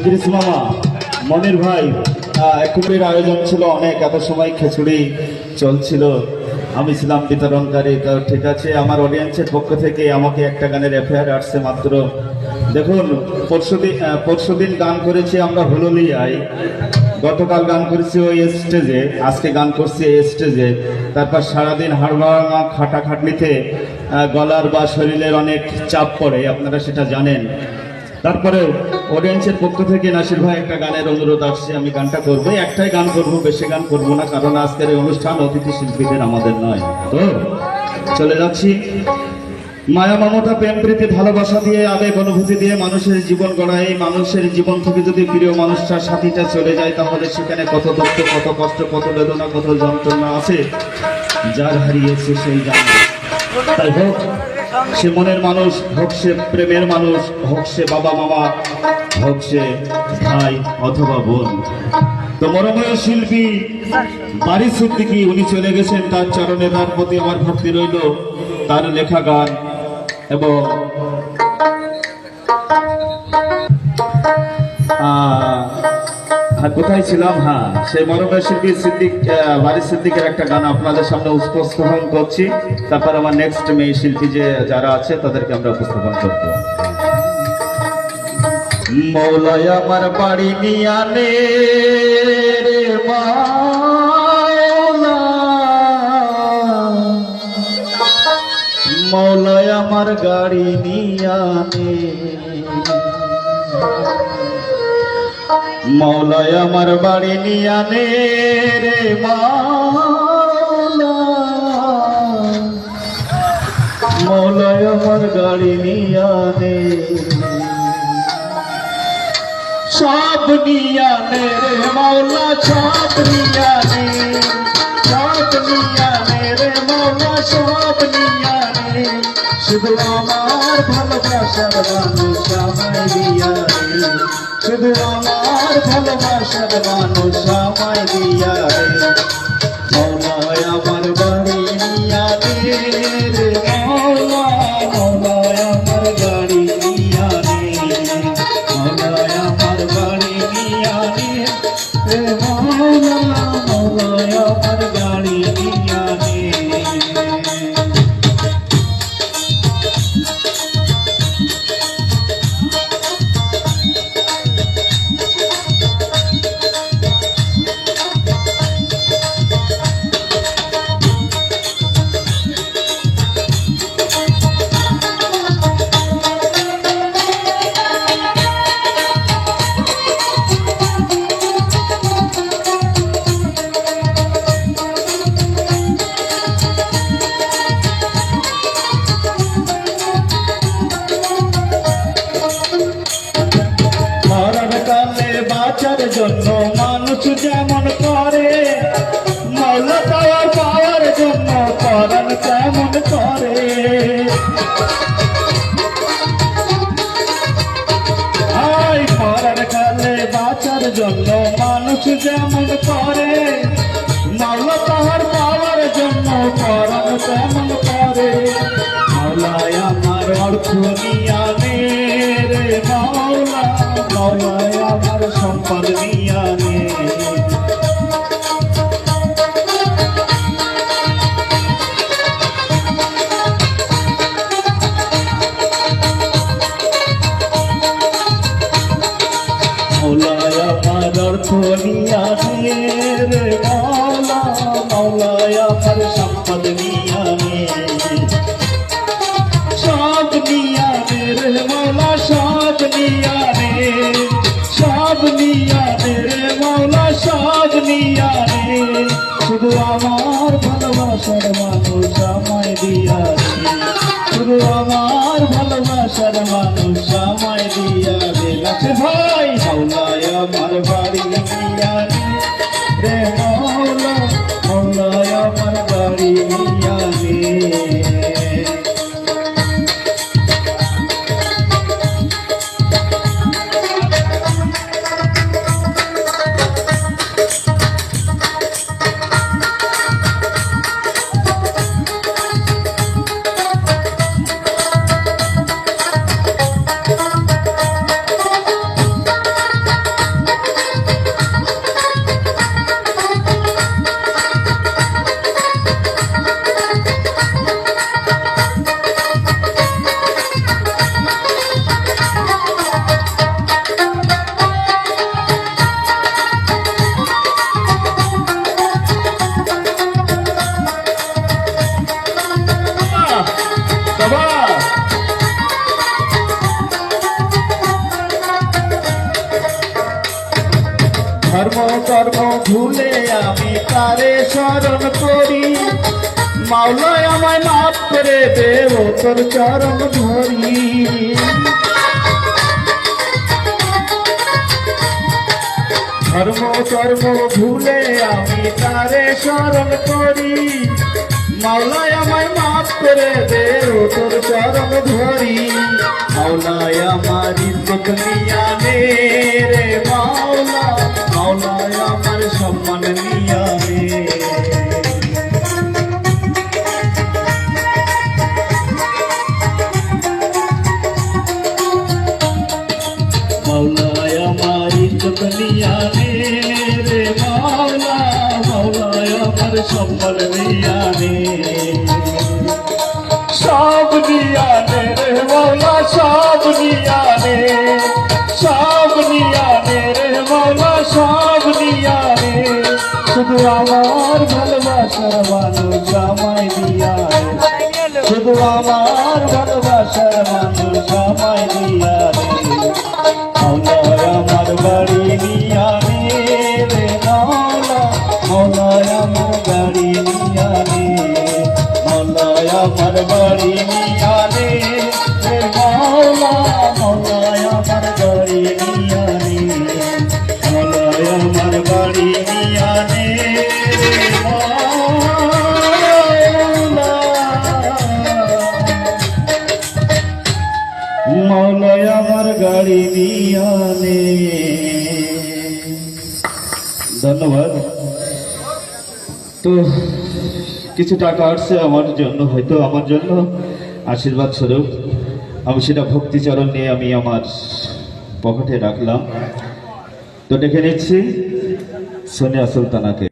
ইদ্রিস মামা, মনির ভাই, একুবের আয়োজন ছিল অনেক, এত সময় খিচুড়ি চলছিল, আমি ছিলাম বিতরণকারী। ঠিক আছে, আমার অডিয়েন্সের পক্ষ থেকে আমাকে একটা গানের এফআইআর আসছে মাত্র। দেখুন, পরশুদিন গান করেছি আমরা হুলুলিয়ায়, গতকাল গান করেছি ওই স্টেজে, আজকে গান করছি এই স্টেজে। তারপর সারাদিন হাড়ভাঙা খাটাখাটনিতে গলার বা শরীরের অনেক চাপ পড়ে, আপনারা সেটা জানেন। তারপরে অডিয়েন্সের পক্ষ থেকে নাসির ভাই একটা গানের অনুরোধ আসছে, আমি গানটা করবো, একটাই গান করবো, বেশি গান করবো না, কারণ আজকের এই অনুষ্ঠান অতিথি শিল্পীদের আমাদের নয়। তো চলে যাচ্ছি। মায়া মমতা প্রেম প্রীতি ভালোবাসা দিয়ে আবেগ অনুভূতি দিয়ে মানুষের জীবন গড়ায়। এই মানুষের জীবন থেকে যদি প্রিয় মানুষটা সাথীটা চলে যায়, তাহলে সেখানে কত দুঃখ, কত কষ্ট, কত বেদনা, কত যন্ত্রণা আছে, যার হারিয়েছে সেই জানে। তাই হোক সে মনের মানুষ, হোক সে প্রেমের মানুষ, হোক সে বাবা মামা, হোক সে ভাই অথবা বোন। তো মরময় শিল্পী বারিশ সিদ্দিকী উনি চলে গেছেন, তার চরণে তার প্রতি আমার ভক্তি রইল। তার লেখা গান এবং কোথায় ছিলাম, সেই মরময় শিল্পী বারিশ সিদ্দিকের একটা গান আপনাদের সামনে উপস্থাপন করছি। তারপর আমার নেক্সট মেয়ে শিল্পী যে যারা আছে তাদেরকে আমরা উপস্থাপন করব। মৌলাই আমার বাড়ি নিয়ানে রে মাওলা, মৌলাই আমার গাড়ি নিয়ানে, মৌলাই আমার বাড়ি নিয়ানে রে মাওলা, মৌলাই আমার গাড়ি নিয়ানে, সব নিয়ানে রে মাওলা, সব নিয়ানে, সব নিয়ানে রে মাওলা, সব নিয়ানে, শুধু আমার ভালোবাসার মানুষ আমায় দিয়ারে, শুধু আমার ভালোবাসার মানুষ আমায় দিয়ারে, মৌলায় আমার বাড়ি নিয়ানে রে মাওলা, মৌলায় আমার গাড়ি নিয়ানে, মৌলায় আমার বাড়ি নিয়ানে রে মাওলা, মৌলায় আমার গাড়ি নিয়ানে। বাঁচার জন্য মানুষ যেমন করে, মৌলা পাওয়ার পাওয়ার জন্য করণ তেমন করে। মরার কালে বাঁচার জন্য মানুষ যেমন করে, মৌলা পাওয়ার পাওয়ার জন্য করণ তেমন করে। মৌলায় আমার অর্থ নিয়ানে রে মাওলা, মৌলায় আমার সম্পদ নিয়ানে, মৌলায় আমার অর্থ নিয়ানে রে মাওলা, মৌলায় আমার সম্পদ নিয়ানে, সব নিয়ানে রে মাওলা, সব নিয়ানে, সব নিয়ানে রে মাওলা, সব নিয়ানে, শুধু আমার ভালোবাসার মানুষ আমায় দিয়ারে, শুধু আমার ভালোবাসার মানুষ আমায় দিয়ারে। আছে ভাই মৌলায় আমার বাড়ি নিয়ানে রে মাওলা, মৌলায় আমার বাড়ি নিয়ানে। ভুলে আমি তারে স্মরণ করি। মাওলায় আমায় মাফ করে দে ও তোর চরণ ধরি। ধর্ম কর্ম ভুলে আমি তারে স্মরণ করি। মাওলায় আমায় মাফ করে দে ও তোর চরণ ধরি। মাওলায় আমার ইজ্জত নিয়া নে রে মাওলা, মাওলায় আমার সম্মান নিয়া নে। মাওলায় আমার ইজ্জত নিয়া নে রে মাওলা, মাওলায় আমার সম্মান নিয়া নে। সব নিয়া নে রে মাওলা, সব নিয়া নে, সব নিয়া নে রে মাওলা, সব নিয়া নে। শুধু আমার ভালোবাসার মানুষ আমায় দিয়া রে, শুধু আমার ভালোবাসার মানুষ আমায় দিয়া রে। মাওলায় আমার বাড়ি নিয়া নে রে মাওলা, মাওলায় আমার গাড়ি নিয়া নে। মাওলায় আমার বাড়ি নিয়া নে রে মাওলা, মাওলায় আমার গাড়ি নিয়া নে। মাওলায় আমার বাড়ি নিয়া নে রে মাওলা, মাওলায় আমার গাড়ি নিয়া নে। ধন্যবাদ। তো কিছু টাকা আসছে আমার জন্য, হয়তো আমার জন্য আশীর্বাদ স্বরূপ। আমি সেটা ভক্তিচরণ নিয়ে আমি আমার পকেটে রাখলাম। তো ডেকে নিচ্ছি সোনিয়া সুলতানাকে।